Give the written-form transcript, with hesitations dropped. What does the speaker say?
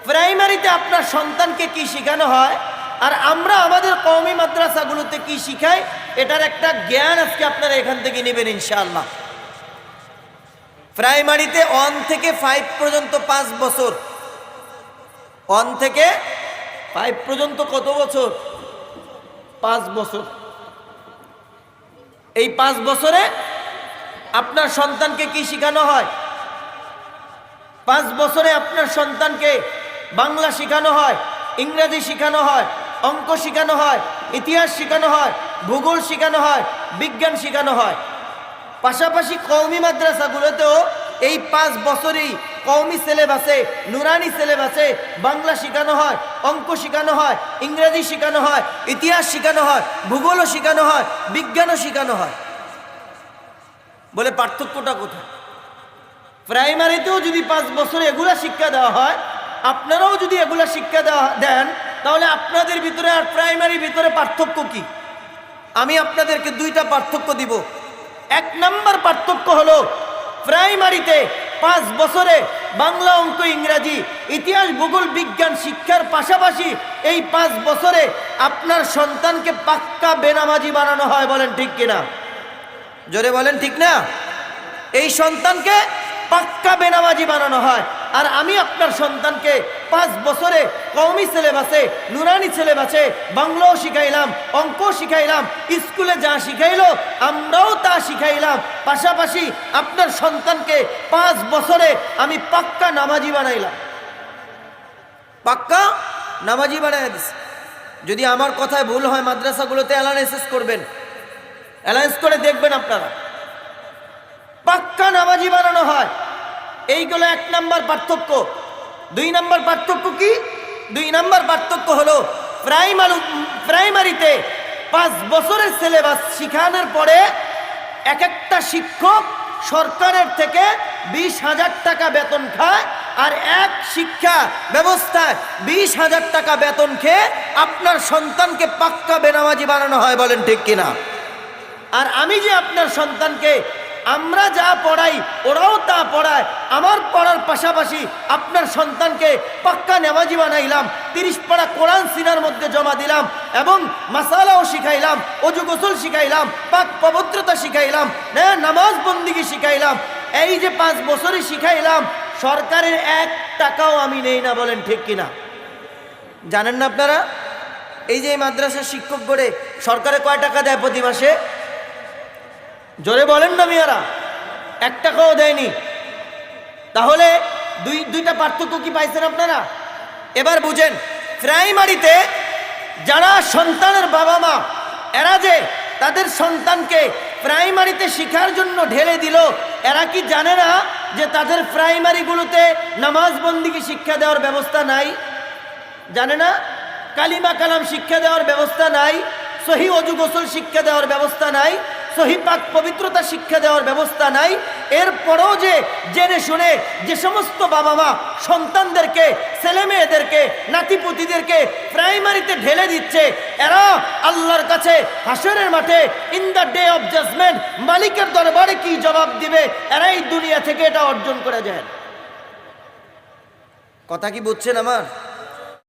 প্রাইমারিতে আপনার সন্তানকে কি শেখানো হয় আর আমরা আমাদের কওমি মাদ্রাসাগুলোতে কি শিখাই, এটার একটা জ্ঞান আজকে আপনারা এখান থেকে নেবেন ইনশাআল্লাহ। প্রাইমারিতে 1 থেকে 5 পর্যন্ত 5 বছর, 1 থেকে 5 পর্যন্ত কত বছর? 5 বছর। এই 5 বছরে আপনার সন্তানকে কি শেখানো হয়? 5 বছরে আপনার সন্তানকে বাংলা শেখানো হয়, ইংরেজি শেখানো হয়, অঙ্ক শেখানো হয়, ইতিহাস শেখানো হয়, ভূগোল শেখানো হয়, বিজ্ঞান শেখানো হয়। পাশাপাশি কওমি মাদ্রাসাগুলোতেও এই 5 বছরেই কওমি সিলেবাসে, নুরানি সিলেবাসে বাংলা শেখানো হয়, অঙ্ক শেখানো হয়, ইংরেজি শেখানো হয়, ইতিহাস শেখানো হয়, ভূগোলও শেখানো হয়, বিজ্ঞানও শেখানো হয়। বলে পার্থক্যটা কোথায়? প্রাইমারিতেও যদি 5 বছরে এগুলা শিক্ষা দেওয়া হয়, আপনারাও যদি এগুলা শিক্ষা দেন, তাহলে আপনাদের ভিতরে আর প্রাইমারির ভিতরে পার্থক্য কি? আমি আপনাদেরকে 2টা পার্থক্য দিব। 1 নম্বর পার্থক্য হলো প্রাইমারিতে 5 বছরে বাংলা, অঙ্ক, ইংরেজি, ইতিহাস, ভূগোল, বিজ্ঞান শিক্ষার পাশাপাশি এই 5 বছরে আপনার সন্তানকে পাক্কা বেনামাজি বানানো হয়। বলেন ঠিক কিনা? জোরে বলেন ঠিক না? এই সন্তানকে পাক্কা বেনামাজি বানানো হয়। আর আমি আপনার সন্তানকে 5 বছরে কওমি সিলেবাসে, নুরানি সিলেবাসে বাংলাও শিখাইলাম, অঙ্কও শিখাইলাম, স্কুলে যা শিখাইলো আমরাও তা শিখাইলাম। পাশাপাশি আপনার সন্তানকে 5 বছরে আমি পাক্কা নামাজি বানাইলাম, পাক্কা নামাজি বানাই দিছি। যদি আমার কথায় ভুল হয় মাদ্রাসাগুলোতে অ্যানালাইসিস করবেন, অ্যালায়েন্স করে দেখবেন আপনারা, পাক্কা নামাজি বানানো হয়। এইগুলো 1 নম্বর পার্থক্য। 2 নম্বর পার্থক্য কি? 2 নম্বর পার্থক্য হলো প্রাইমারিতে 5 বছরের সিলেবাস শিখানোর পরে এক একটা শিক্ষক সরকারের থেকে 20,000 টাকা বেতন খায়, আর এক শিক্ষা ব্যবস্থায় 20,000 টাকা বেতন খেয়ে আপনার সন্তানকে পাক্কা বেনামাজি বানানো হয়। বলেন ঠিক কিনা? আর আমি যে আপনার সন্তানকে, আমরা যা পড়াই ওরাও তা পড়ায়, আমার পড়ার পাশাপাশি আপনার সন্তানকে পাক্কা নামাজি বানাইলাম, 30 পারা কোরআন সিনার মধ্যে জমা দিলাম এবং মাসালাও শিখাইলাম, অজু গোসল শিখাইলাম, পাক পবিত্রতা শিখাইলাম, নামাজ বন্দিগি শিখাইলাম। এই যে 5 বছরই শিখাইলাম, সরকারের 1 টাকাও আমি নেই না। বলেন ঠিক কিনা? জানেন না আপনারা? এই যে এই মাদ্রাসার শিক্ষক গড়ে সরকারে কয় টাকা দেয় প্রতি মাসে? জোরে বলেন না মিয়ারা? 1 টাকাও দেয়নি। তাহলে দুইটা পার্থক্য কি পাইছেন আপনারা? এবার বুঝেন, প্রাইমারিতে যারা সন্তানের বাবা মা, এরা যে তাদের সন্তানকে প্রাইমারিতে শিখার জন্য ঢেলে দিল, এরা কি জানে না যে তাদের প্রাইমারিগুলোতে নামাজ বন্দিকে শিক্ষা দেওয়ার ব্যবস্থা নাই? জানে না? কালিমা কালাম শিক্ষা দেওয়ার ব্যবস্থা নাই, সহি অজু গোসল শিক্ষা দেওয়ার ব্যবস্থা নাই, সহি পাক পবিত্রতা শিক্ষা দেওয়ার ব্যবস্থা নাই। এরপরও যে জেনে শুনে যে সমস্ত বাবা মা সন্তানদেরকে, ছেলে মেয়েদেরকে, নাতিপুতিদেরকে প্রাইমারিতে ঢেলে দিচ্ছে, এরা আল্লাহর কাছে হাসরের মাঠে in the day of judgment মালিকের দরবারে কি জবাব দিবে? এরা এই দুনিয়া থেকে এটা অর্জন করে যায়। কথা কি বুঝছেন আমার?